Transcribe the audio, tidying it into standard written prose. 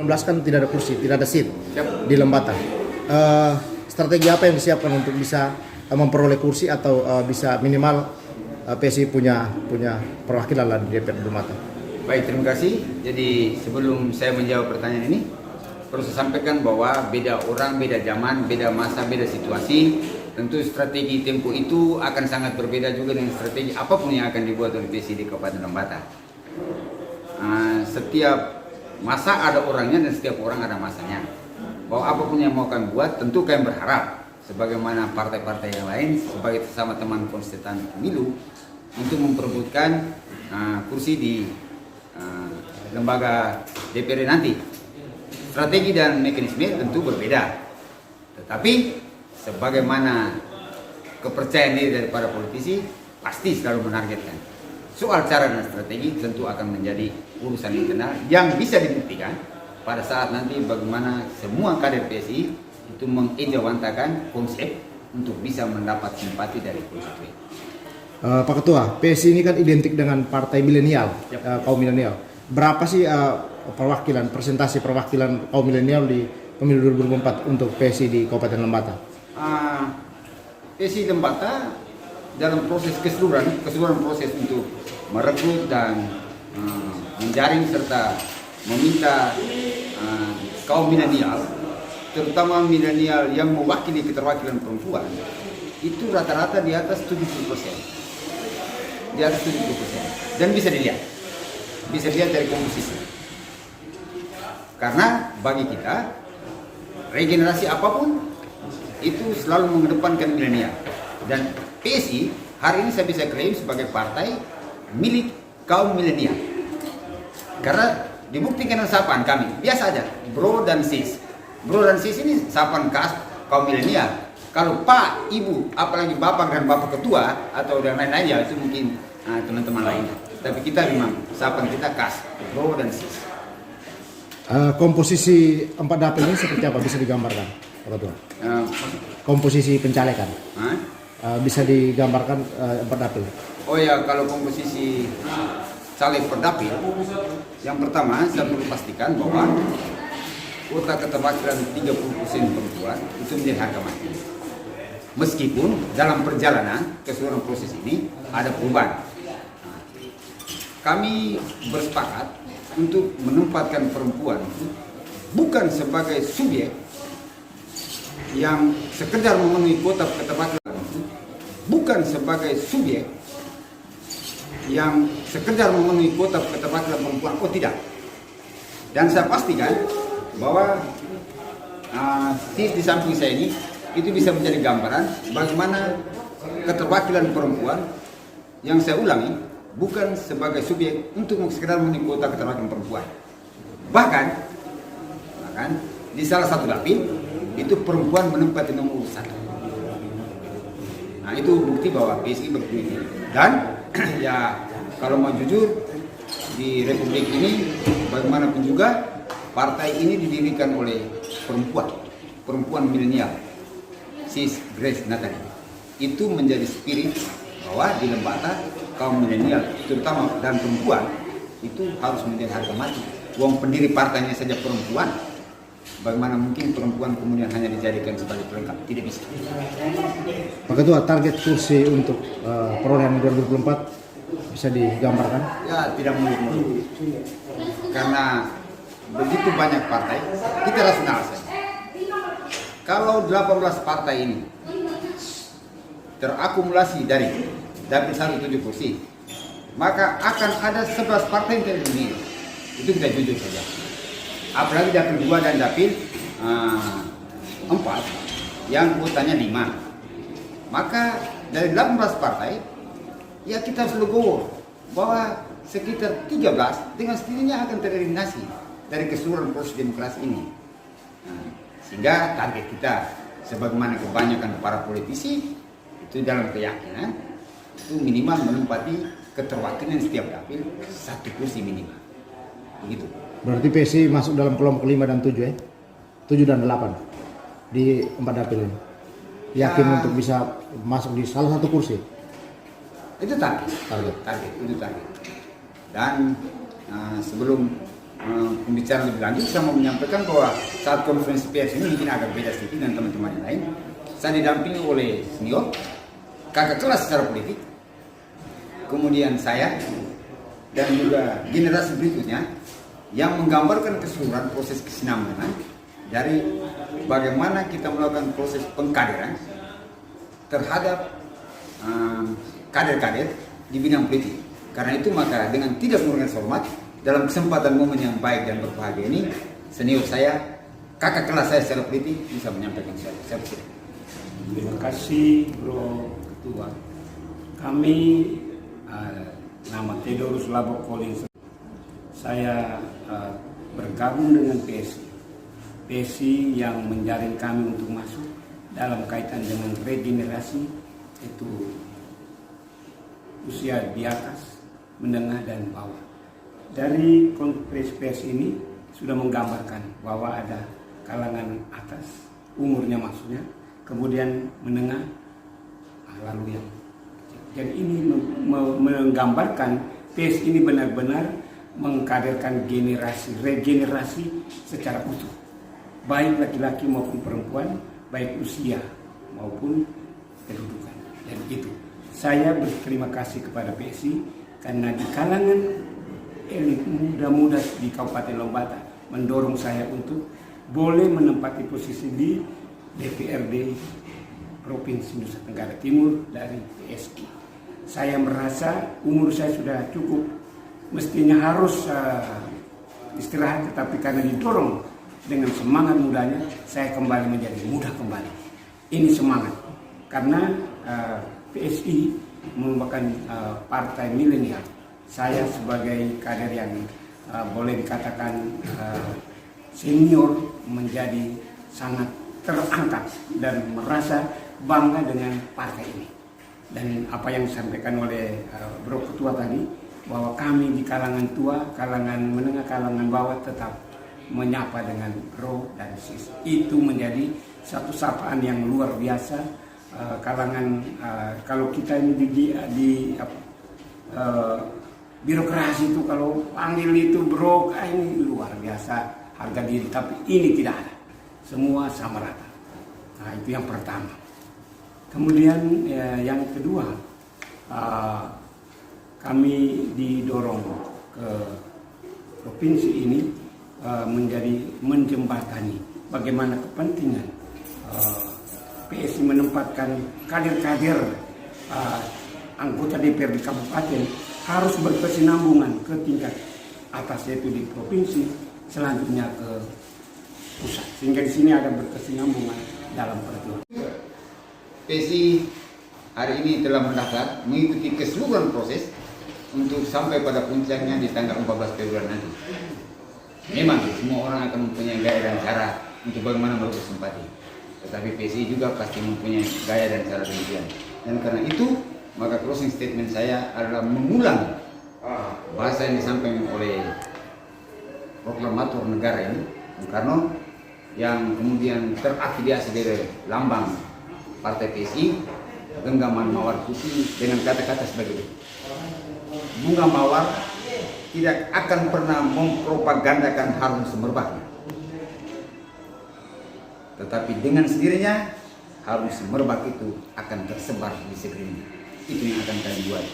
16 kan tidak ada kursi, tidak ada seat Siap. di Lembata. Strategi apa yang disiapkan untuk bisa memperoleh kursi atau bisa minimal PSI punya perwakilan lah di DPR Lembata? Baik, terima kasih. Jadi sebelum saya menjawab pertanyaan ini, perlu saya sampaikan bahwa beda orang, beda zaman, beda masa, beda situasi. Tentu strategi tempo itu akan sangat berbeda juga dengan strategi apapun yang akan dibuat oleh PSI di Kabupaten Lembata. Setiap masa ada orangnya dan setiap orang ada masanya. Bahwa apapun yang mau kami buat, tentu kami berharap sebagaimana partai-partai yang lain sebagai sesama teman konstituen pemilu untuk memperebutkan kursi di lembaga DPR nanti. Strategi dan mekanisme tentu berbeda, tetapi sebagaimana kepercayaan diri dari para politisi pasti selalu menargetkan. Soal cara dan strategi tentu akan menjadi urusan internal yang bisa dibuktikan pada saat nanti bagaimana semua kader PSI itu mengejawantakan konsep untuk bisa mendapat simpati dari konstituen. Pak Ketua, PSI ini kan identik dengan partai milenial, kaum milenial. Berapa sih persentase perwakilan kaum milenial di pemilu 2024 untuk PSI di Kabupaten Lembata? PSI Lembata dalam proses keseluruhan proses untuk merekrut dan menjaring serta meminta kaum milenial, terutama milenial yang mewakili keterwakilan perempuan, itu rata-rata di atas 70%. Di atas 70%. Dan bisa dilihat dari komposisi. Karena bagi kita, regenerasi apapun itu selalu mengedepankan milenial. Dan PSI hari ini saya bisa klaim sebagai partai milik kaum milenial. Karena dibuktikan dengan sapaan kami, biasa aja, bro dan sis. Bro dan sis ini sapaan khas kaum milenial. Kalau Pak, Ibu, apalagi Bapak dan Bapak Ketua atau yang lain-lain ya itu mungkin teman-teman lain. Tapi kita memang sapaan kita khas, bro dan sis. Komposisi 4 dapil ini seperti apa bisa digambarkan, Pak Ketua? Komposisi pencalekan bisa digambarkan 4 dapil. Oh ya, kalau komposisi caleg per dapil, yang pertama saya perlu pastikan bahwa kuota keterwakilan 30% perempuan itu menjadi harga mati. Meskipun dalam perjalanan keseluruhan proses ini ada perubahan. Kami bersepakat untuk menempatkan perempuan bukan sebagai subjek yang sekedar memenuhi kuota keterwakilan, bukan sebagai subjek yang sekedar memenuhi kuota keterwakilan perempuan. Oh tidak. Dan saya pastikan bahwa di samping saya ini itu bisa menjadi gambaran bagaimana keterwakilan perempuan yang saya ulangi bukan sebagai subjek untuk sekedar memenuhi kuota keterwakilan perempuan. Bahkan di salah satu dapil itu perempuan menempati nomor 1. Nah itu bukti bahwa PSI berpikir. Dan ya kalau mau jujur di Republik ini bagaimanapun juga partai ini didirikan oleh perempuan milenial, Sis Grace Nathalie. Itu menjadi spirit bahwa di Lembata kaum milenial terutama dan perempuan itu harus menjadi harga mati. Uang pendiri partainya saja perempuan, bagaimana mungkin perempuan kemudian hanya dijadikan sebagai pelengkap? Tidak bisa. Pak Ketua, target kursi untuk perolehan 2024 bisa digambarkan? Ya tidak muluk-muluk. Karena begitu banyak partai, kita rasional saja. Kalau 18 partai ini terakumulasi dari dapil 1 7 kursi, maka akan ada 11 partai yang terdiri. Itu kita jujur saja. Apalagi dapil 2 dan dapil 4 yang kuotanya 5. Maka dari 18 partai ya kita harus legowo bahwa sekitar 13 dengan sendirinya akan tereliminasi dari keseluruhan proses demokrasi ini. Sehingga target kita sebagaimana kebanyakan para politisi itu dalam keyakinan itu minimal menempati keterwakilan setiap dapil 1 kursi minimal. Begitu. Berarti PSI masuk dalam kelompok 5 dan 7 ya? 7 dan 8 di 4 dapil ini. Yakin untuk bisa masuk di salah satu kursi? Itu target. Dan sebelum pembicaraan lebih lanjut, saya mau menyampaikan bahwa saat konferensi pers ini mungkin agak beda sedikit dengan teman-teman yang lain. Saya didampingi oleh senior, kakak kelas secara politik, kemudian saya, dan juga generasi berikutnya yang menggambarkan keseluruhan proses kesinambungan dari bagaimana kita melakukan proses pengkaderan terhadap kader-kader di bidang politik. Karena itu maka dengan tidak mengurangkan hormat, dalam kesempatan momen yang baik dan berbahagia ini, senior saya, kakak kelas saya secara politik bisa menyampaikan saya. Terima kasih Bro Ketua. Kami nama Theodorus Labok Collins. Saya bergabung dengan PSI. PSI yang menjaring kami untuk masuk dalam kaitan dengan regenerasi, itu usia di atas, menengah, dan bawah. Dari konferensi pers ini sudah menggambarkan bahwa ada kalangan atas, umurnya maksudnya, kemudian menengah, lalu yang kecil. Jadi ini menggambarkan pers ini benar-benar mengkaderkan regenerasi secara utuh, baik laki-laki maupun perempuan, baik usia maupun kedudukan. Dan itu saya berterima kasih kepada PSI karena di kalangan elit muda-muda di Kabupaten Lombata mendorong saya untuk boleh menempati posisi di DPRD Provinsi Nusa Tenggara Timur dari PSI. Saya merasa umur saya sudah cukup, mestinya harus istirahat, tetapi karena didorong dengan semangat mudanya, saya kembali menjadi muda kembali. Ini semangat, karena PSI merupakan partai milenial. Saya sebagai kader yang boleh dikatakan senior menjadi sangat terangkat dan merasa bangga dengan partai ini. Dan apa yang disampaikan oleh Bro Ketua tadi, bahwa kami di kalangan tua, kalangan menengah, kalangan bawah tetap menyapa dengan Bro dan Sis. Itu menjadi satu sapaan yang luar biasa. Kalangan kalau kita ini birokrasi itu kalau panggil itu Bro, ini luar biasa harga diri, tapi ini tidak ada, semua sama rata. Nah, itu yang pertama. Kemudian yang kedua, kami didorong ke provinsi ini menjadi menjembatani bagaimana kepentingan PSI menempatkan kader-kader anggota DPR di kabupaten harus berkesinambungan ke tingkat atas, yaitu di provinsi, selanjutnya ke pusat, sehingga di sini ada berkesinambungan dalam perjuangan. PSI hari ini telah mendaftar mengikuti keseluruhan proses untuk sampai pada puncaknya di tanggal 14 Februari nanti. Memang semua orang akan mempunyai gaya dan cara untuk bagaimana merebut simpati, tetapi PSI juga pasti mempunyai gaya dan cara demikian. Dan karena itu, maka closing statement saya adalah mengulang bahasa yang disampaikan oleh proklamator negara ini, Bung Karno, yang kemudian terafiliasi dari lambang Partai PSI, genggaman mawar putih, dengan kata-kata sebagai berikut. Bunga mawar tidak akan pernah mempropagandakan harum semerbaknya, tetapi dengan sendirinya harum semerbak itu akan tersebar di sekelilingnya. Itu yang akan kami buat.